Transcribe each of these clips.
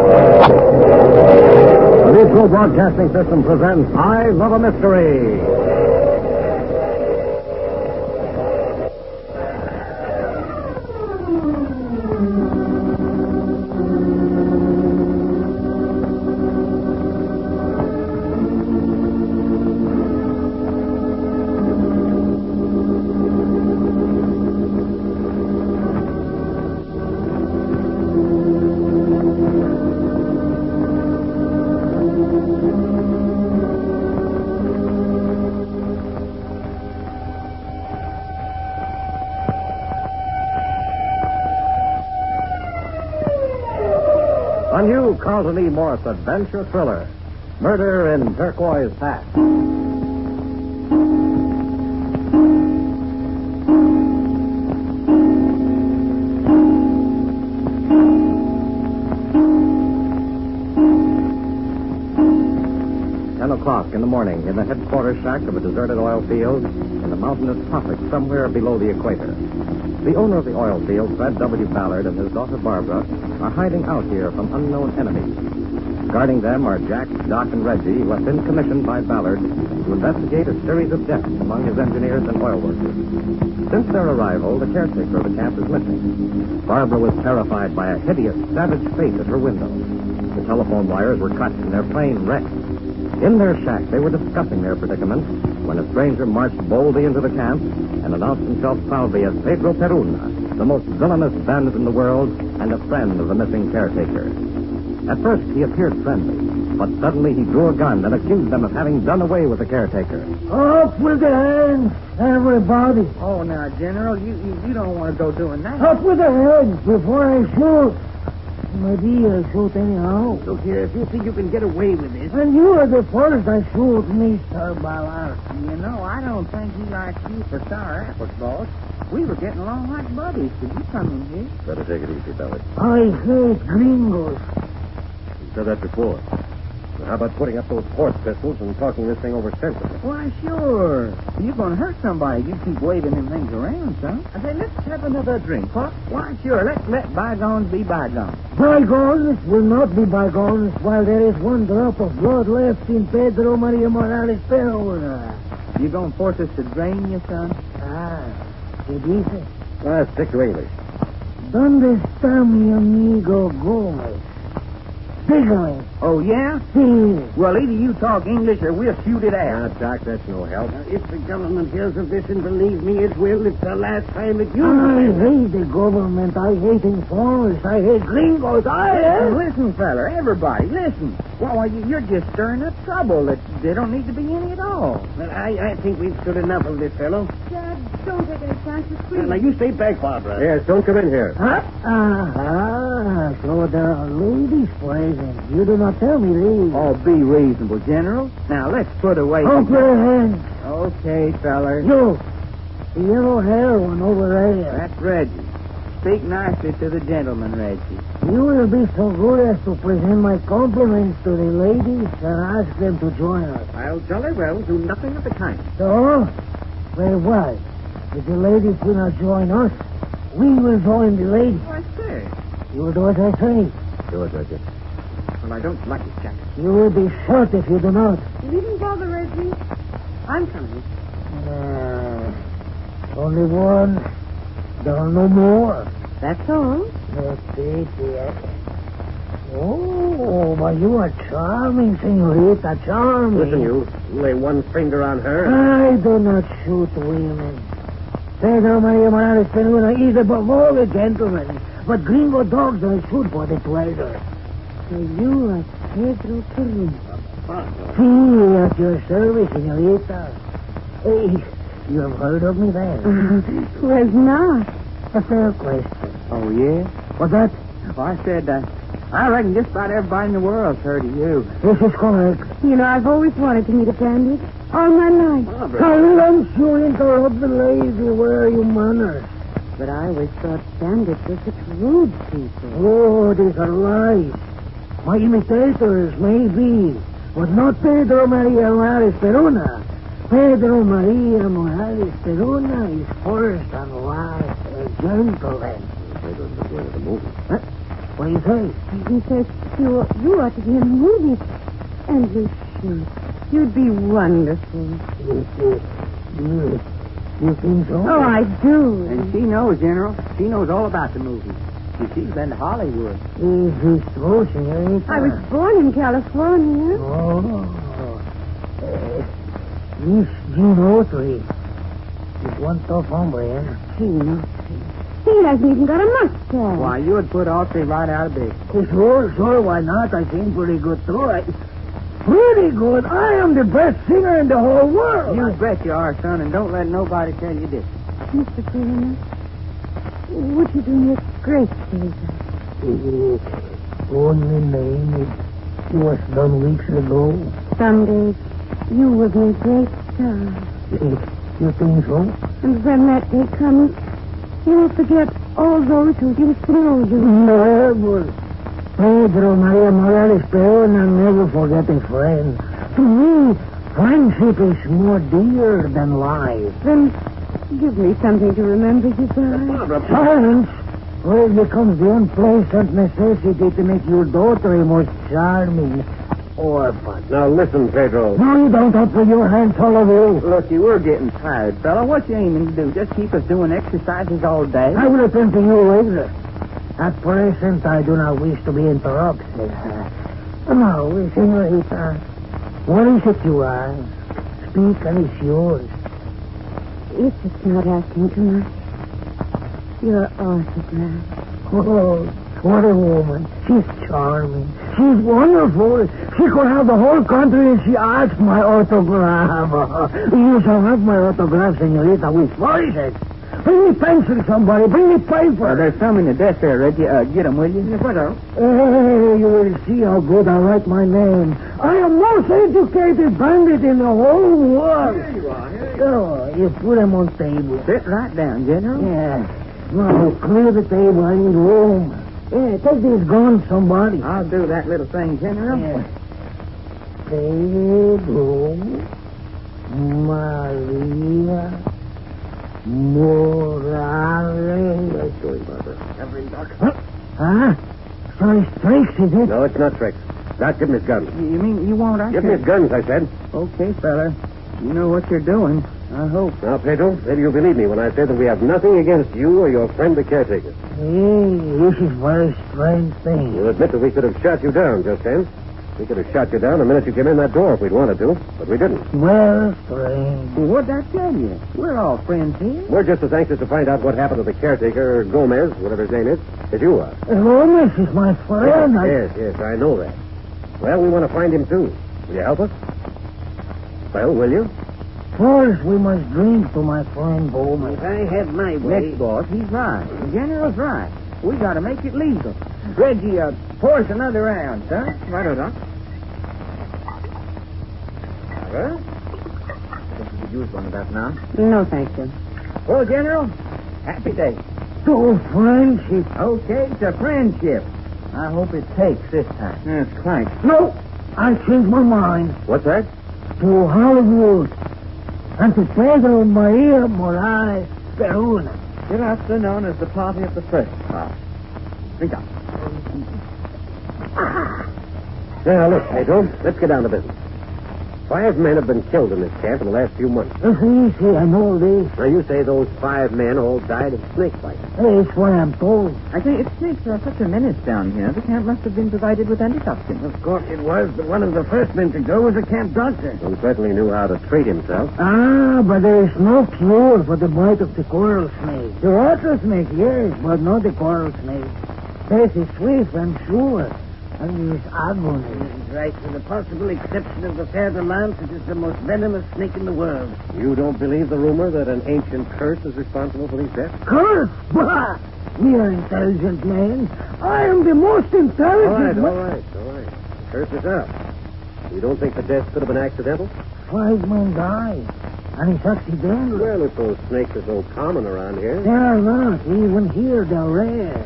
The Mutual Broadcasting System presents Eyes of a Mystery. A new Carlton E. Morse adventure thriller, Murder in Turquoise Pass. 10 o'clock in the morning in the headquarters shack of a deserted oil field in the mountainous tropics somewhere below the equator. The owner of the oil field, Fred W. Ballard, and his daughter Barbara are hiding out here from unknown enemies. Guarding them are Jack, Doc, and Reggie, who have been commissioned by Ballard to investigate a series of deaths among his engineers and oil workers. Since their arrival, the caretaker of the camp is missing. Barbara was terrified by a hideous, savage face at her window. The telephone wires were cut and their plane wrecked. In their shack, they were discussing their predicament when a stranger marched boldly into the camp and announced himself proudly as Pedro Peruna, the most villainous bandit in the world and a friend of the missing caretaker. At first, he appeared friendly, but suddenly he drew a gun and accused them of having done away with the caretaker. Up with the hands, everybody. Oh, now, General, you don't want to go doing that. Up with the hands before I shoot. Maybe I shoot anyhow. Look here, if you think you can get away with this... And you are the first I shoot, Mr. Ballard. You know, I don't think he likes you for sour apples, boss. We were getting along like buddies. Did you come in here? Better take it easy, Ballard. I hate gringos. You said that before. So how about putting up those horse pistols and talking this thing over sensibly? Why, sure. You're going to hurt somebody. You keep waving them things around, son. I say, let's have another drink, huh? Why, sure. Let's let bygones be bygones. Bygones will not be bygones while there is one drop of blood left in Pedro Maria Morales Perona. You going to force us to drain you, son? ¿Qué dice? Stick to English. ¿Dónde está mi amigo Gómez? Dígame. Oh, yeah? Sí. Well, either you talk English or we'll shoot it out. Doc, that's no help. If the government hears of this, and believe me, it will. It's the last time that you... I hate the government. I hate informers. I hate gringos. Listen, fella, everybody, listen. Well, you're just stirring up trouble. There don't need to be any at all. Well, I think we've stood enough of this, fellow. Dad, don't take any chances, please. Now, you stay back, Barbara. Yes, don't come in here. Huh? So there are ladies present. You do not tell me these. Oh, be reasonable, General. Now, let's put away... Open your hands. Okay, fella. You, the yellow hair one over there. That's Reggie. Speak nicely to the gentleman, Reggie. You will be so good as to present my compliments to the ladies and ask them to join us. I'll jolly well do nothing of the kind. So? Very well. If the ladies will not join us, we will join the ladies. Why, sir? You will do as I say. Do it, Reggie. Well, I don't like it, Jack. You will be shot if you do not. You needn't bother, Reggie. I'm coming. Only one. There are no more. That's all. That's it, yes. Oh, but you are charming, senorita, charming. Listen, you lay one finger on her. I do not shoot women. Pedro Maria Morales Peruna is above all a gentleman, but gringo dogs don't shoot for the pleasure. So you are Pedro Peruna. See, at your service, senorita. Hey, you have heard of me then? Who has not? A fair question. Oh, yeah? What's that? Well, I said, I reckon just about everybody in the world's heard of you. This is correct. You know, I've always wanted to meet a bandit. All my life. Silence, you interrupt the lady. Where are your manners? But I always thought bandits were such rude people. Oh, these are lies. My imitators may be, but not Pedro Maria Morales Peruna. Pedro Maria Morales Peruna is first and last a gentleman. Pedro's been going to the movie. Huh? What do you say? He says you ought to be in the movies. And you should. You'd be wonderful. You think so? Oh, I do. And she knows, General. She knows all about the movies. She's been to Hollywood. He's true, senorita. I was born in California. Oh. Miss Gino 3. He's one tough hombre, eh? Gino. He hasn't even got a mustache. Why, you would put all three right out of bed. Sure, why not? I sing pretty good, too. Pretty good? I am the best singer in the whole world. You bet you are, son, and don't let nobody tell you this. Mr. President, would you do me a great favor? Only name it was done weeks ago. Someday, you will be a great star. You think so? And when that day comes, you will forget all those who used to know you. Never. Pedro Maria Morales Peon, I'll never forget a friend. To me, friendship is more dear than life. Then give me something to remember you by. Silence! Well, it becomes the unpleasant necessity to make your daughter a most charming orphan. Now listen, Pedro. No, you don't up with your hands, all of you. Look, you were getting tired, fella. What you aiming to do? Just keep us doing exercises all day? I will attend to you later. At present, I do not wish to be interrupted. Now, senorita, what is it you ask? Speak, and it's yours. If it's not asking too much, your autograph. Oh, what a woman. She's charming. She's wonderful. She could have the whole country if she asked my autograph. You shall have my autograph, senorita, with voices. Bring me pencil, somebody. Bring me paper. There's some in the desk there, Reggie. Get them, will you? Hey, you will see how good I write my name. I am most educated bandit in the whole world. Here you are. Oh, you put them on table. Sit right down, General. Yeah. Now, clear the table. I need room. Yeah, take these guns, somebody. I'll do that little thing, General. Yeah. Pedro Maria Morales. Sorry about that. Huh? So it's tricks, is it? No, it's not tricks. Now, give me his gun. You mean you won't Give me his guns, I said. Okay, fella. You know what you're doing. I hope. Now, Pedro, maybe you'll believe me when I say that we have nothing against you or your friend the caretaker. Hey, this is very strange thing. You'll admit that we could have shot you down just then. We could have shot you down the minute you came in that door if we'd wanted to, but we didn't. Well, strange. Well, what'd I tell you? We're all friends here. We're just as anxious to find out what happened to the caretaker, Gomez, whatever his name is, as you are. Gomez is my friend. Yes, I know that. Well, we want to find him, too. Will you help us? Well, will you? First, we must drink to my friend Gomez. I have my way. Next, boss, he's right. The General's right. We got to make it legal. Reggie, pour us another round, son. Right, Doc. Well, I guess we could use one of that now. No, thank you. Well, General, happy day. To friendship. Okay, to friendship. I hope it takes this time. Yes, quite. No, I changed my mind. What's that? To Hollywood. And to Pedro Maria Morales Peruna. Hereafter known as the party of the first class. Drink up. Now, look, Pedro, let's get down to business. 5 men have been killed in this camp in the last few months. Easy, I know this. Now, you say those 5 men all died of snake bites. That's what I'm told. I say, if snakes are such a menace down here, the camp must have been provided with antitoxins. Of course it was, but one of the first men to go was a camp doctor. He certainly knew how to treat himself. Ah, but there is no cure for the bite of the coral snake. The water snake, yes, but not the coral snake. Death is swift and sure, and it is agony. Right, with the possible exception of the feather lance, it is the most venomous snake in the world. You don't believe the rumor that an ancient curse is responsible for these deaths? Curse? Bah! We are intelligent men. I am the most intelligent All right. The curse is out. You don't think the deaths could have been accidental? 5 men died, and it's accidental. Well, if those snakes are so common around here. They are not. Even here, they're rare.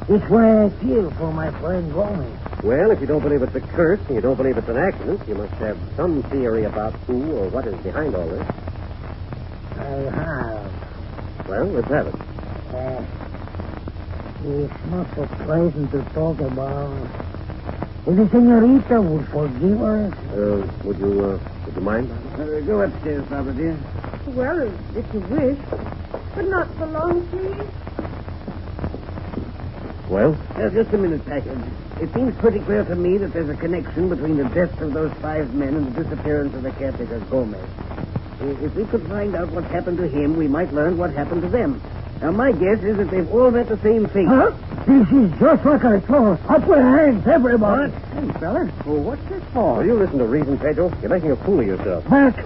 It's why I feel for my friend Gomez. Well, if you don't believe it's a curse and you don't believe it's an accident, you must have some theory about who or what is behind all this. I have. Well, let's have it. It's not so pleasant to talk about. If the senorita would forgive us. Would you mind? Go upstairs, Papa, dear. Well, if you wish. But not for long, please. Well? Just a minute, Packard. It seems pretty clear to me that there's a connection between the deaths of those 5 men and the disappearance of the caretaker, Gomez. If we could find out what happened to him, we might learn what happened to them. Now, my guess is that they've all met the same fate. Huh? This is just like I thought. Up with hands, everybody. Hey, fella. Well, what's this for? Will you listen to reason, Pedro? You're making a fool of yourself. Back.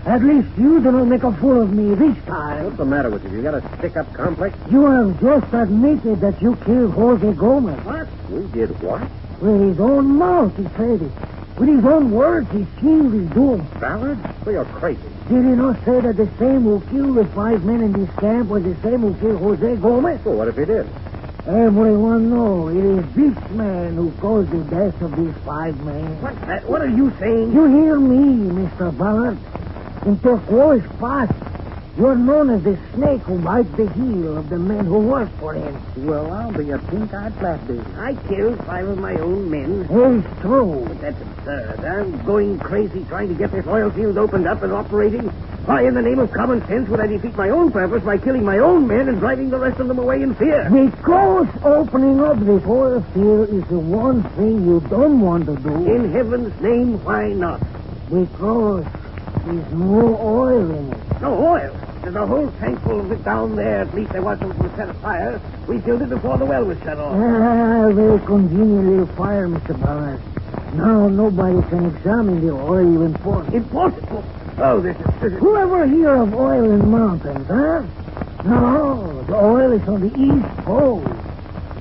At least you do not make a fool of me this time. What's the matter with you? You got a stick-up complex? You have just admitted that you killed Jose Gomez. What? We did what? With his own mouth, he said it. With his own words, he sealed his doom. Ballard? Well, you're crazy. Did he not say that the same who killed the 5 men in this camp was the same who killed Jose Gomez? Well, what if he did? Everyone knows it is this man who caused the death of these 5 men. What's that? What are you saying? You hear me, Mr. Ballard? In Turquoise past, you're known as the snake who bites the heel of the men who work for him. Well, I'll be a pink-eyed flatbeard. I killed 5 of my own men. It's true. But that's absurd. I'm going crazy trying to get this oil field opened up and operating. Why, in the name of common sense, would I defeat my own purpose by killing my own men and driving the rest of them away in fear? Because opening up this oil field is the one thing you don't want to do. In heaven's name, why not? Because there's no oil in it. No oil. There's a whole tank full of it down there. At least there was some to set afire. We filled it before the well was shut off. Very convenient little fire, Mr. Ballard. Now nobody can examine the oil you import. Impossible. Oh, this is... Who ever hear of oil in mountains, huh? No, the oil is on the East Coast.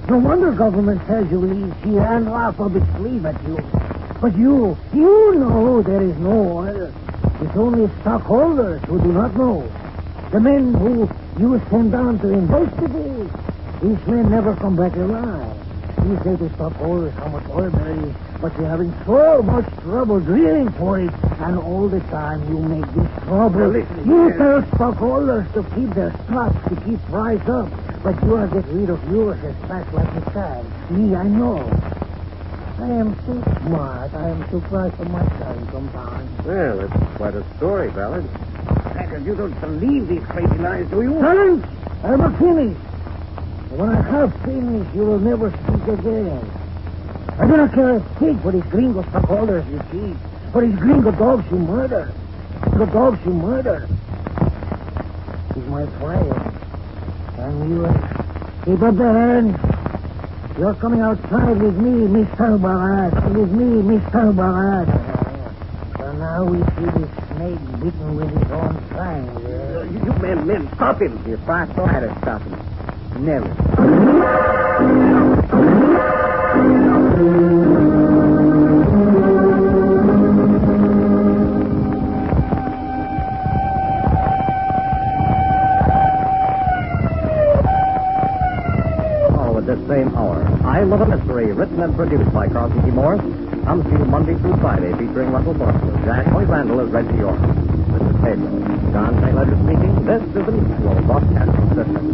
No wonder government says you release here and laugh up its sleeve at you. But you know there is no oil. It's only stockholders who do not know. The men who you send down to investigate. These men never come back alive. You say to stockholders how much oil there is, but you're having so much trouble drilling for it, and all the time you make this trouble. Well, listen, you yes. tell stockholders to keep their stocks, to keep price up, but you are get rid of yours as fast like you can. Me, I know. I am too smart. I am too proud for my son sometimes. Well, that's quite a story, Ballard. Packard, you don't believe these crazy lies, do you? Silence! I'm not finished. When I have finished, you will never speak again. I do not care a pig for these gringo stockholders you keep, for these gringo dogs you murder. The dogs you murder. He's my friend. And you keep up the hands. You're coming outside with me, Mr. Ballard. With me, Mr. Ballard. So now we see this snake bitten with his own fangs. You men, stop him. If I try to stop him, never. At this same hour, I Love a Mystery, written and produced by Carlton E. Morse, comes to you Monday through Friday, featuring Russell Thorson, Jack Hoy Randall as Reggie York. This is Pedro. John St. Ledger speaking. This is the Mutual Broadcasting System.